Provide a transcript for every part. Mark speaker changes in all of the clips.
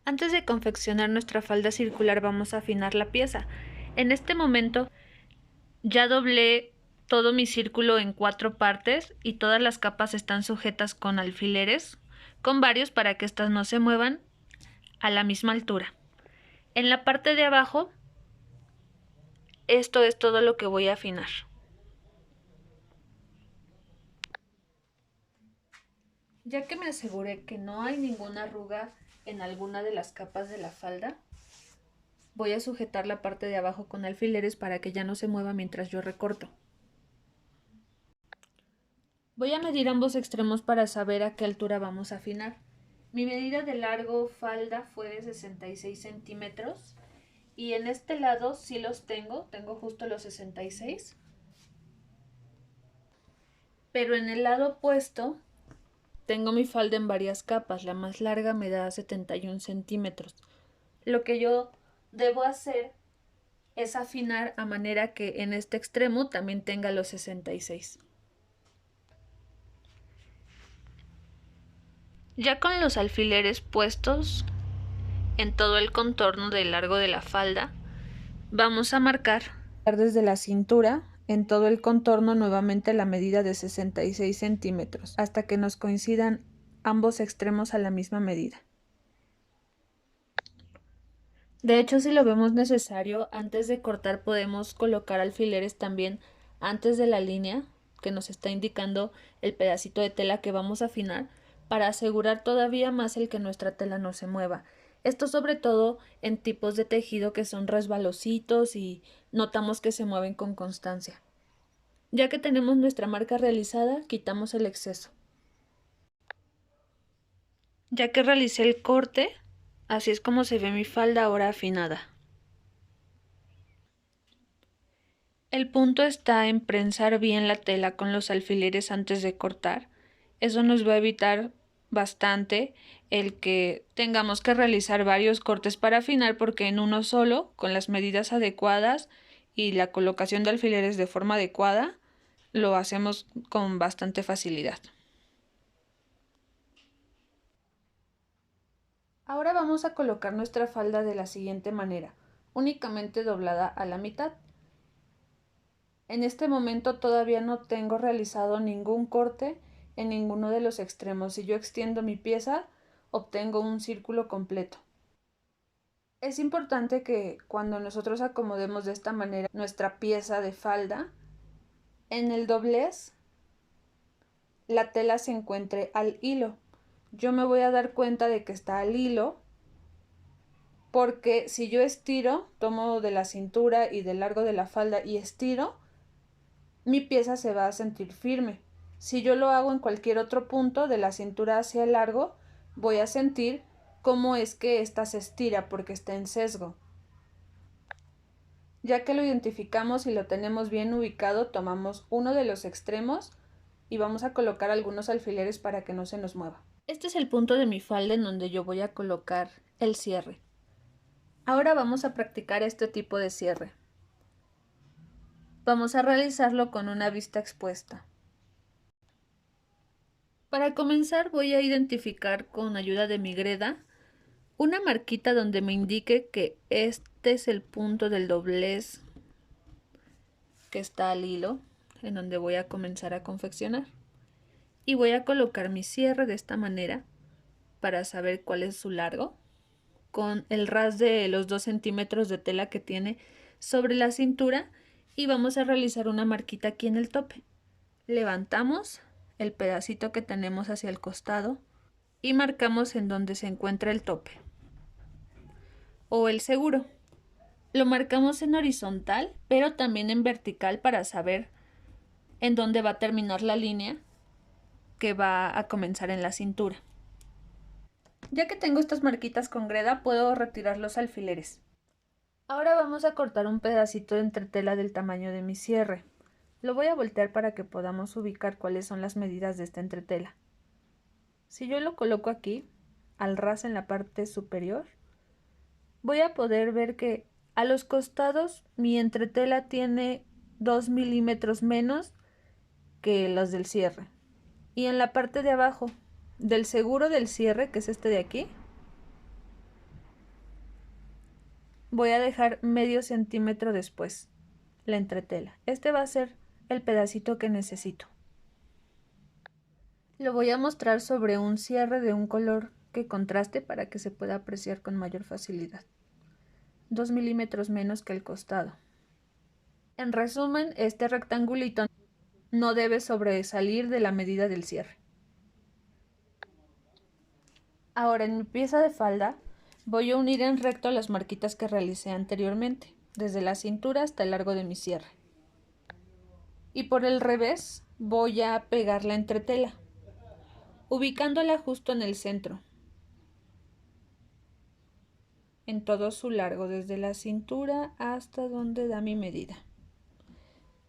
Speaker 1: Antes de confeccionar nuestra falda circular vamos a afinar la pieza. En este momento ya doblé todo mi círculo en 4 partes y todas las capas están sujetas con alfileres, con varios para que éstas no se muevan a la misma altura. En la parte de abajo, esto es todo lo que voy a afinar. Ya que me aseguré que no hay ninguna arruga en alguna de las capas de la falda, voy a sujetar la parte de abajo con alfileres para que ya no se mueva mientras yo recorto. Voy a medir ambos extremos para saber a qué altura vamos a afinar. Mi medida de largo falda fue de 66 centímetros y en este lado sí los tengo justo los 66. Pero en el lado opuesto tengo mi falda en varias capas, la más larga me da 71 centímetros. Lo que yo debo hacer es afinar a manera que en este extremo también tenga los 66. Ya con los alfileres puestos en todo el contorno del largo de la falda, vamos a marcar desde la cintura en todo el contorno nuevamente la medida de 66 centímetros hasta que nos coincidan ambos extremos a la misma medida. De hecho, si lo vemos necesario, antes de cortar podemos colocar alfileres también antes de la línea que nos está indicando el pedacito de tela que vamos a afinar para asegurar todavía más el que nuestra tela no se mueva. Esto sobre todo en tipos de tejido que son resbalositos y notamos que se mueven con constancia. Ya que tenemos nuestra marca realizada, quitamos el exceso. Ya que realicé el corte, así es como se ve mi falda ahora afinada. El punto está en prensar bien la tela con los alfileres antes de cortar. Eso nos va a evitar bastante el que tengamos que realizar varios cortes para afinar, porque en uno solo, con las medidas adecuadas y la colocación de alfileres de forma adecuada, lo hacemos con bastante facilidad. Ahora vamos a colocar nuestra falda de la siguiente manera, únicamente doblada a la mitad. En este momento todavía no tengo realizado ningún corte en ninguno de los extremos. Si yo extiendo mi pieza, obtengo un círculo completo. Es importante que cuando nosotros acomodemos de esta manera nuestra pieza de falda, en el doblez la tela se encuentre al hilo. Yo me voy a dar cuenta de que está al hilo porque si yo estiro, tomo de la cintura y del largo de la falda y estiro, mi pieza se va a sentir firme. Si yo lo hago en cualquier otro punto de la cintura hacia el largo, voy a sentir cómo es que ésta se estira porque está en sesgo. Ya que lo identificamos y lo tenemos bien ubicado, tomamos uno de los extremos y vamos a colocar algunos alfileres para que no se nos mueva. Este es el punto de mi falda en donde yo voy a colocar el cierre. Ahora vamos a practicar este tipo de cierre. Vamos a realizarlo con una vista expuesta. Para comenzar voy a identificar con ayuda de mi greda una marquita donde me indique que este es el punto del doblez que está al hilo, en donde voy a comenzar a confeccionar. Y voy a colocar mi cierre de esta manera para saber cuál es su largo, con el ras de los 2 centímetros de tela que tiene sobre la cintura, y vamos a realizar una marquita aquí en el tope. Levantamos el pedacito que tenemos hacia el costado y marcamos en donde se encuentra el tope o el seguro. Lo marcamos en horizontal, pero también en vertical para saber en dónde va a terminar la línea que va a comenzar en la cintura. Ya que tengo estas marquitas con greda, puedo retirar los alfileres. Ahora vamos a cortar un pedacito de entretela del tamaño de mi cierre. Lo voy a voltear para que podamos ubicar cuáles son las medidas de esta entretela. Si yo lo coloco aquí, al ras en la parte superior, voy a poder ver que a los costados mi entretela tiene 2 milímetros menos que los del cierre. Y en la parte de abajo del seguro del cierre, que es este de aquí, voy a dejar medio centímetro después la entretela. Este va a ser el pedacito que necesito. Lo voy a mostrar sobre un cierre de un color que contraste para que se pueda apreciar con mayor facilidad. 2 milímetros menos que el costado. En resumen, este rectangulito no debe sobresalir de la medida del cierre. Ahora en mi pieza de falda voy a unir en recto las marquitas que realicé anteriormente, desde la cintura hasta el largo de mi cierre. Y por el revés voy a pegar la entretela, ubicándola justo en el centro, en todo su largo, desde la cintura hasta donde da mi medida.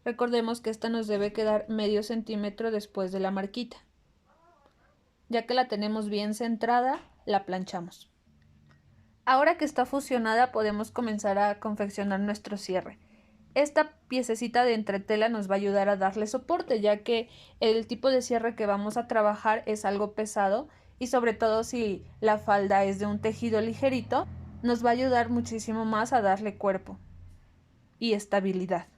Speaker 1: Recordemos que esta nos debe quedar medio centímetro después de la marquita. Ya que la tenemos bien centrada, la planchamos. Ahora que está fusionada, podemos comenzar a confeccionar nuestro cierre. Esta piececita de entretela nos va a ayudar a darle soporte, ya que el tipo de cierre que vamos a trabajar es algo pesado y sobre todo si la falda es de un tejido ligerito, nos va a ayudar muchísimo más a darle cuerpo y estabilidad.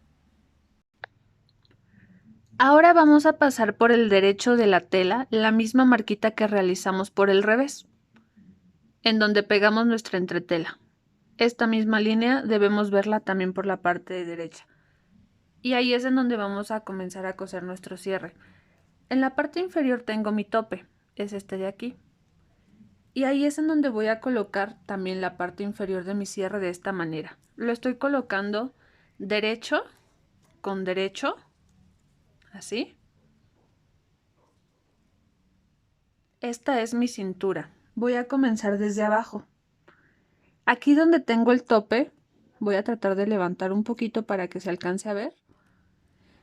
Speaker 1: Ahora vamos a pasar por el derecho de la tela la misma marquita que realizamos por el revés, en donde pegamos nuestra entretela. Esta misma línea debemos verla también por la parte derecha. Y ahí es en donde vamos a comenzar a coser nuestro cierre. En la parte inferior tengo mi tope, es este de aquí. Y ahí es en donde voy a colocar también la parte inferior de mi cierre de esta manera. Lo estoy colocando derecho con derecho, así. Esta es mi cintura. Voy a comenzar desde abajo. Aquí donde tengo el tope, voy a tratar de levantar un poquito para que se alcance a ver.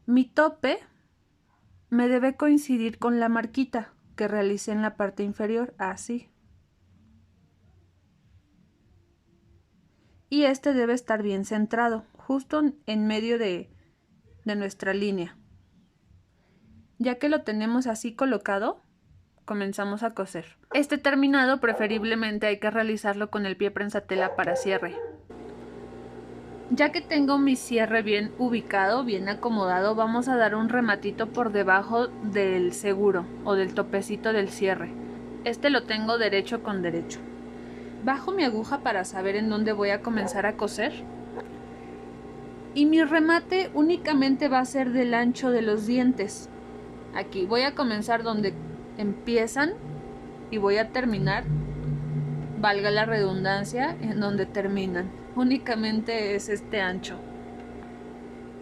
Speaker 1: Mi tope me debe coincidir con la marquita que realicé en la parte inferior, así. Y este debe estar bien centrado, justo en medio de nuestra línea. Ya que lo tenemos así colocado, comenzamos a coser. Este terminado preferiblemente hay que realizarlo con el pie prensatela para cierre. Ya que tengo mi cierre bien ubicado, bien acomodado, vamos a dar un rematito por debajo del seguro o del topecito del cierre. Este lo tengo derecho con derecho. Bajo mi aguja para saber en dónde voy a comenzar a coser. Y mi remate únicamente va a ser del ancho de los dientes. Aquí voy a comenzar donde empiezan y voy a terminar, valga la redundancia, en donde terminan. Únicamente es este ancho,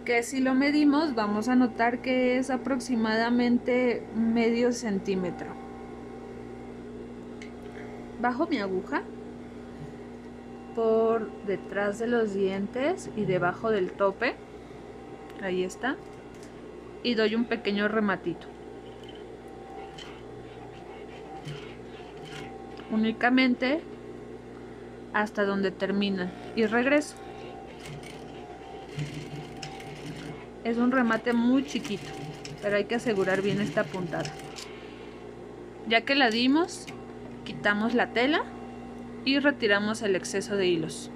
Speaker 1: que si lo medimos vamos a notar que es aproximadamente medio centímetro. Bajo mi aguja por detrás de los dientes y debajo del tope, ahí está, y doy un pequeño rematito. Únicamente hasta donde termina y regreso. Es un remate muy chiquito, pero hay que asegurar bien esta puntada. Ya que la dimos, quitamos la tela y retiramos el exceso de hilos.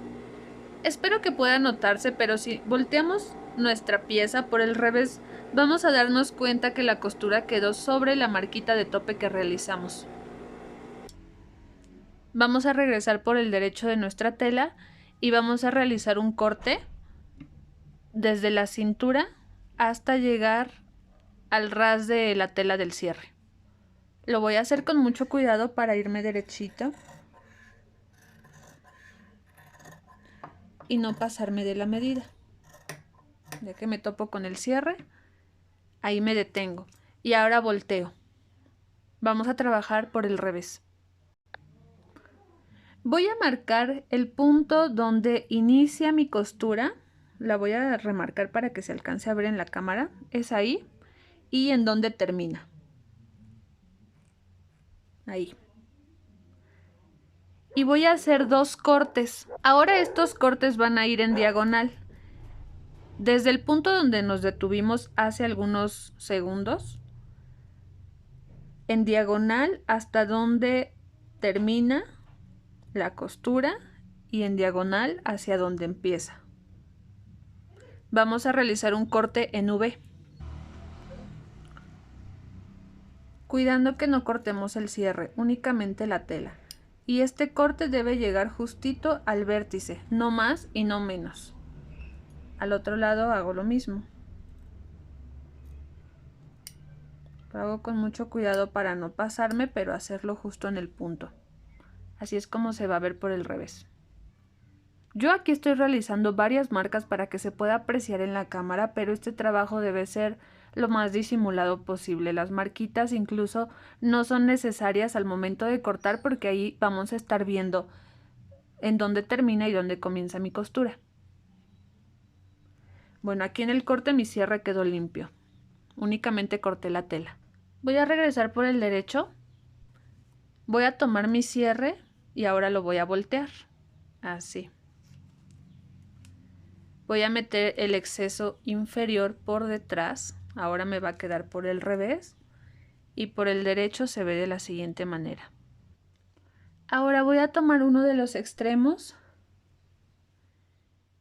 Speaker 1: Espero que pueda notarse, pero si volteamos nuestra pieza por el revés, vamos a darnos cuenta que la costura quedó sobre la marquita de tope que realizamos. Vamos a regresar por el derecho de nuestra tela y vamos a realizar un corte desde la cintura hasta llegar al ras de la tela del cierre. Lo voy a hacer con mucho cuidado para irme derechito y no pasarme de la medida. Ya que me topo con el cierre, ahí me detengo y ahora volteo. Vamos a trabajar por el revés. Voy a marcar el punto donde inicia mi costura. La voy a remarcar para que se alcance a ver en la cámara. Es ahí. Y en donde termina. Ahí. Y voy a hacer 2 cortes. Ahora estos cortes van a ir en diagonal. Desde el punto donde nos detuvimos hace algunos segundos, en diagonal hasta donde termina la costura y en diagonal hacia donde empieza. Vamos a realizar un corte en V, cuidando que no cortemos el cierre, únicamente la tela. Y este corte debe llegar justito al vértice, no más y no menos. Al otro lado hago lo mismo. Lo hago con mucho cuidado para no pasarme, pero hacerlo justo en el punto. Así es como se va a ver por el revés. Yo aquí estoy realizando varias marcas para que se pueda apreciar en la cámara, pero este trabajo debe ser lo más disimulado posible. Las marquitas incluso no son necesarias al momento de cortar porque ahí vamos a estar viendo en dónde termina y dónde comienza mi costura. Bueno, aquí en el corte mi cierre quedó limpio. Únicamente corté la tela. Voy a regresar por el derecho. Voy a tomar mi cierre y ahora lo voy a voltear. Así. Voy a meter el exceso inferior por detrás. Ahora me va a quedar por el revés. Y por el derecho se ve de la siguiente manera. Ahora voy a tomar uno de los extremos.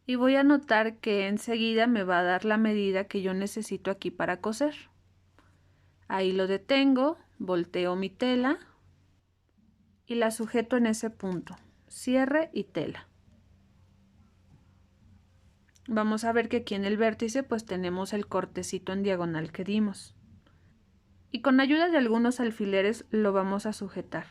Speaker 1: Y voy a notar que enseguida me va a dar la medida que yo necesito aquí para coser. Ahí lo detengo, volteo mi tela y la sujeto en ese punto. Cierre y tela. Vamos a ver que aquí en el vértice pues tenemos el cortecito en diagonal que dimos. Y con ayuda de algunos alfileres lo vamos a sujetar.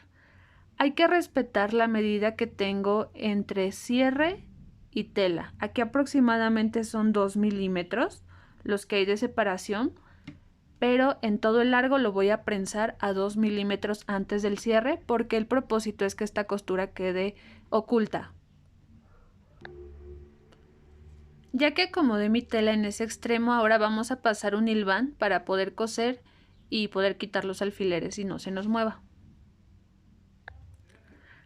Speaker 1: Hay que respetar la medida que tengo entre cierre y tela. Aquí aproximadamente son 2 milímetros los que hay de separación, pero en todo el largo lo voy a prensar a 2 milímetros antes del cierre porque el propósito es que esta costura quede oculta. Ya que acomodé mi tela en ese extremo, ahora vamos a pasar un hilván para poder coser y poder quitar los alfileres y no se nos mueva.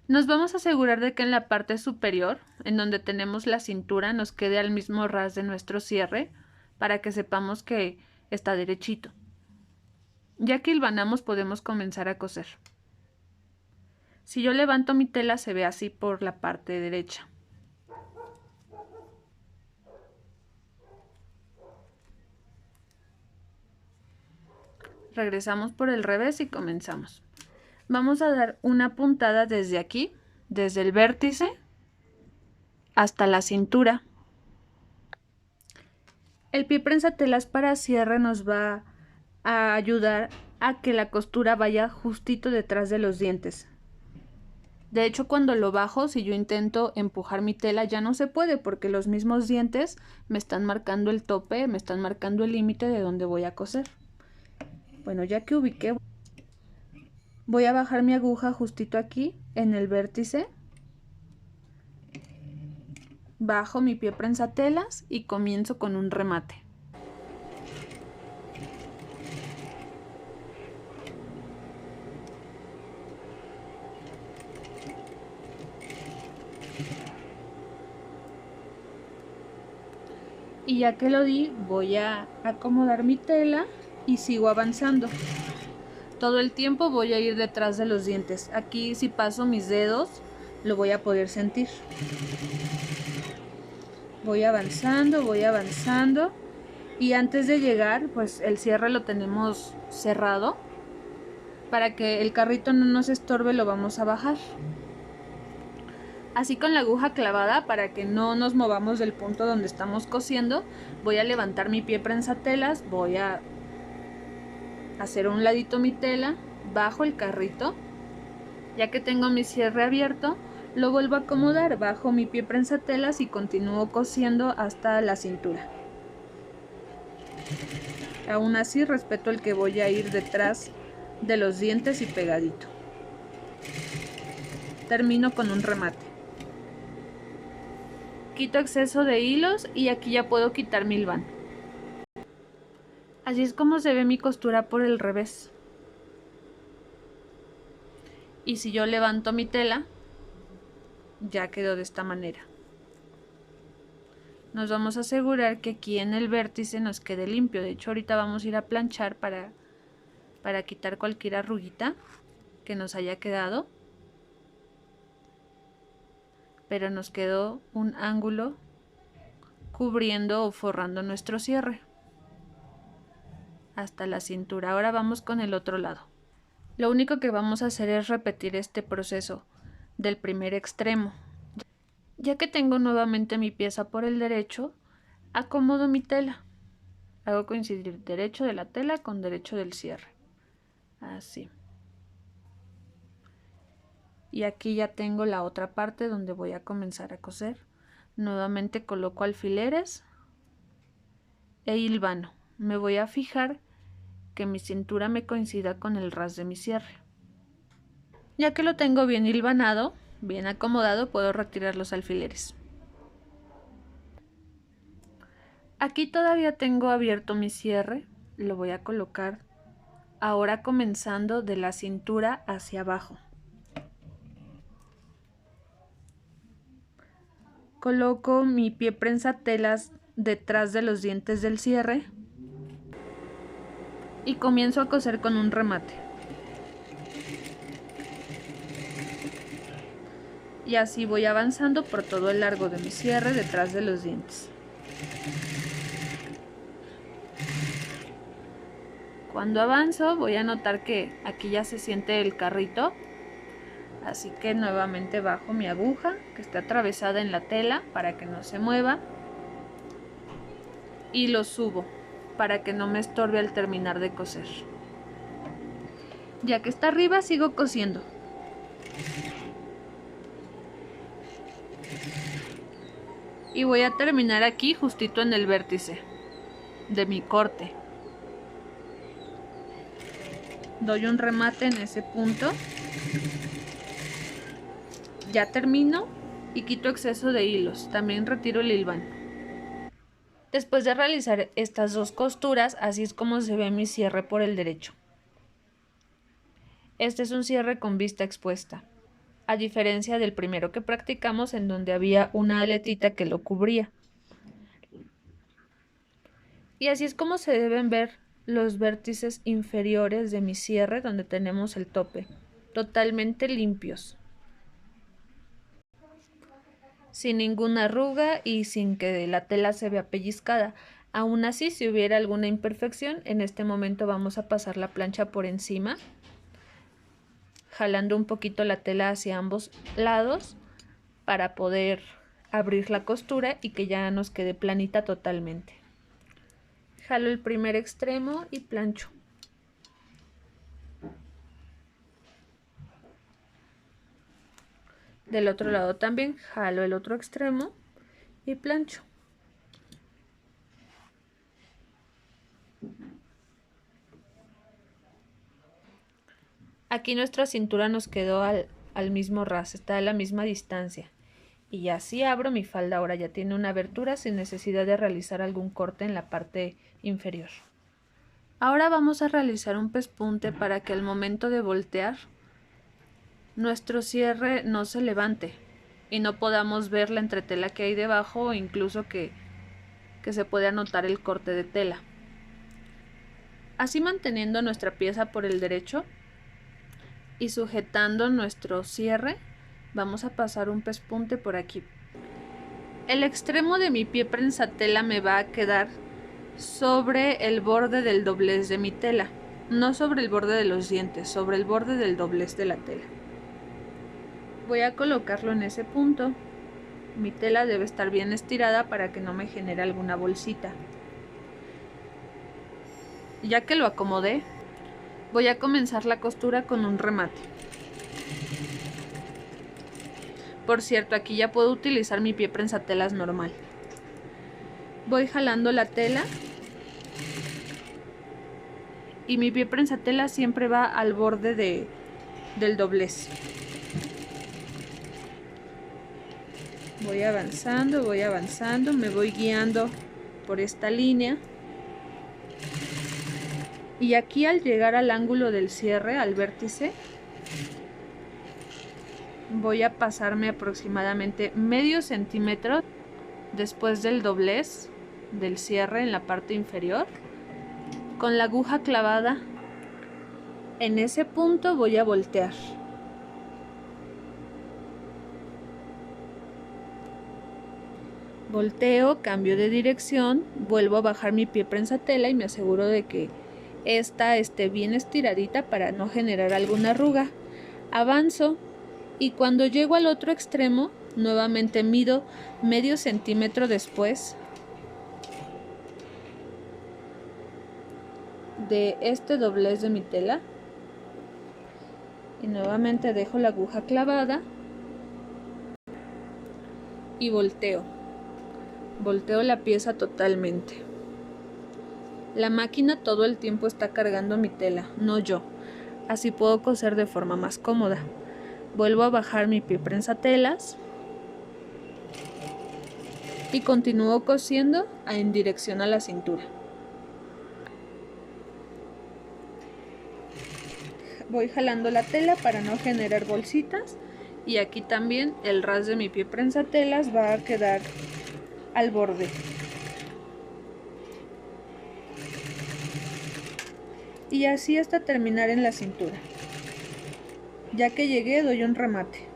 Speaker 1: Nos vamos a asegurar de que en la parte superior, en donde tenemos la cintura, nos quede al mismo ras de nuestro cierre para que sepamos que está derechito. Ya que hilvanamos podemos comenzar a coser. Si yo levanto mi tela se ve así por la parte derecha. Regresamos por el revés y comenzamos. Vamos a dar una puntada desde aquí, desde el vértice hasta la cintura. El pie prensatelas para cierre nos va a ayudar a que la costura vaya justito detrás de los dientes. De hecho, cuando lo bajo, si yo intento empujar mi tela ya no se puede porque los mismos dientes me están marcando el tope, me están marcando el límite de donde voy a coser. Bueno, ya que ubiqué, voy a bajar mi aguja justito aquí en el vértice. Bajo mi pie prensatelas y comienzo con un remate. Y ya que lo di, voy a acomodar mi tela y sigo avanzando. Todo el tiempo voy a ir detrás de los dientes. Aquí si paso mis dedos, lo voy a poder sentir. Voy avanzando y antes de llegar, pues el cierre lo tenemos cerrado. Para que el carrito no nos estorbe, lo vamos a bajar. Así con la aguja clavada, para que no nos movamos del punto donde estamos cosiendo, voy a levantar mi pie prensatelas, voy a hacer a un ladito mi tela, bajo el carrito, ya que tengo mi cierre abierto, lo vuelvo a acomodar, bajo mi pie prensatelas y continúo cosiendo hasta la cintura. Aún así respeto el que voy a ir detrás de los dientes y pegadito. Termino con un remate. Quito exceso de hilos y aquí ya puedo quitar mi hilván. Así es como se ve mi costura por el revés. Y si yo levanto mi tela, ya quedó de esta manera. Nos vamos a asegurar que aquí en el vértice nos quede limpio. De hecho, ahorita vamos a ir a planchar para quitar cualquier arruguita que nos haya quedado. pero nos quedó un ángulo cubriendo o forrando nuestro cierre hasta la cintura. Ahora vamos con el otro lado. Lo único que vamos a hacer es repetir este proceso del primer extremo. Ya que tengo nuevamente mi pieza por el derecho, acomodo mi tela. Hago coincidir derecho de la tela con derecho del cierre. Así. Y aquí ya tengo la otra parte donde voy a comenzar a coser. Nuevamente coloco alfileres e hilvano. Me voy a fijar que mi cintura me coincida con el ras de mi cierre. Ya que lo tengo bien hilvanado, bien acomodado, puedo retirar los alfileres. Aquí todavía tengo abierto mi cierre, lo voy a colocar ahora comenzando de la cintura hacia abajo. Coloco mi pie prensatelas detrás de los dientes del cierre y comienzo a coser con un remate. Y así voy avanzando por todo el largo de mi cierre detrás de los dientes. Cuando avanzo voy a notar que aquí ya se siente el carrito, así que nuevamente bajo mi aguja que está atravesada en la tela para que no se mueva y lo subo para que no me estorbe al terminar de coser. Ya que está arriba sigo cosiendo. Y voy a terminar aquí justito en el vértice de mi corte. Doy un remate en ese punto. Ya termino y quito exceso de hilos. También retiro el hilván. Después de realizar estas dos costuras, así es como se ve mi cierre por el derecho. Este es un cierre con vista expuesta, a diferencia del primero que practicamos en donde había una aletita que lo cubría. Y así es como se deben ver los vértices inferiores de mi cierre donde tenemos el tope, totalmente limpios, sin ninguna arruga y sin que la tela se vea pellizcada. Aún así, si hubiera alguna imperfección, en este momento vamos a pasar la plancha por encima, jalando un poquito la tela hacia ambos lados para poder abrir la costura y que ya nos quede planita totalmente. Jalo el primer extremo y plancho. Del otro lado también jalo el otro extremo y plancho. Aquí nuestra cintura nos quedó al mismo ras, está a la misma distancia. Y así abro mi falda, ahora ya tiene una abertura sin necesidad de realizar algún corte en la parte inferior. Ahora vamos a realizar un pespunte para que al momento de voltear nuestro cierre no se levante y no podamos ver la entretela que hay debajo o incluso que se pueda notar el corte de tela. Así manteniendo nuestra pieza por el derecho y sujetando nuestro cierre, vamos a pasar un pespunte por aquí. El extremo de mi pie prensatela me va a quedar sobre el borde del doblez de mi tela, no sobre el borde de los dientes, sobre el borde del doblez de la tela. Voy a colocarlo en ese punto. Mi tela debe estar bien estirada para que no me genere alguna bolsita. Ya que lo acomodé, voy a comenzar la costura con un remate. Por cierto, aquí ya puedo utilizar mi pie prensatelas normal. Voy jalando la tela y mi pie prensatela siempre va al borde del doblez. Voy avanzando, me voy guiando por esta línea. Y aquí al llegar al ángulo del cierre, al vértice, voy a pasarme aproximadamente medio centímetro después del doblez del cierre en la parte inferior. Con la aguja clavada en ese punto voy a voltear. Volteo, cambio de dirección, vuelvo a bajar mi pie prensatela y me aseguro de que esta esté bien estiradita para no generar alguna arruga. Avanzo y cuando llego al otro extremo, nuevamente mido medio centímetro después de este doblez de mi tela y nuevamente dejo la aguja clavada y volteo la pieza totalmente. La máquina todo el tiempo está cargando mi tela, no yo, así puedo coser de forma más cómoda. Vuelvo a bajar mi pie prensatelas y continúo cosiendo en dirección a la cintura. Voy jalando la tela para no generar bolsitas y aquí también el ras de mi pie prensatelas va a quedar al borde. Y así hasta terminar en la cintura. Ya que llegué, doy un remate.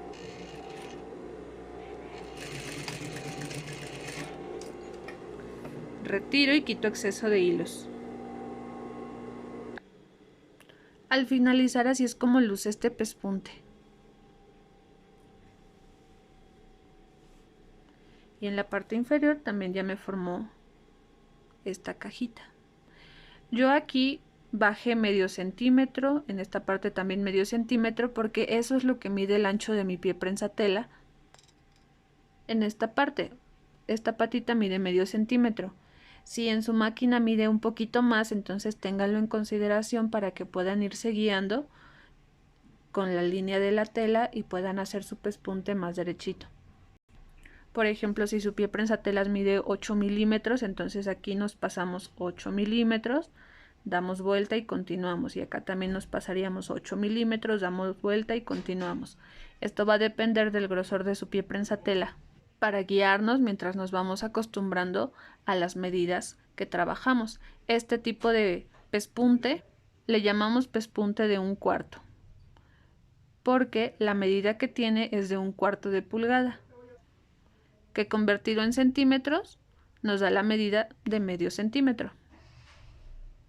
Speaker 1: Retiro y quito exceso de hilos. Al finalizar, así es como luce este pespunte. Y en la parte inferior también ya me formó esta cajita. Yo aquí bajé medio centímetro, en esta parte también medio centímetro, porque eso es lo que mide el ancho de mi pie prensatela. En esta parte, esta patita mide medio centímetro. Si en su máquina mide un poquito más, entonces ténganlo en consideración para que puedan irse guiando con la línea de la tela y puedan hacer su pespunte más derechito. Por ejemplo, si su pie prensatelas mide 8 milímetros, entonces aquí nos pasamos 8 milímetros, damos vuelta y continuamos. Y acá también nos pasaríamos 8 milímetros, damos vuelta y continuamos. Esto va a depender del grosor de su pie prensatela para guiarnos mientras nos vamos acostumbrando a las medidas que trabajamos. Este tipo de pespunte le llamamos pespunte de 1/4, porque la medida que tiene es de 1/4 de pulgada, que convertido en centímetros nos da la medida de medio centímetro.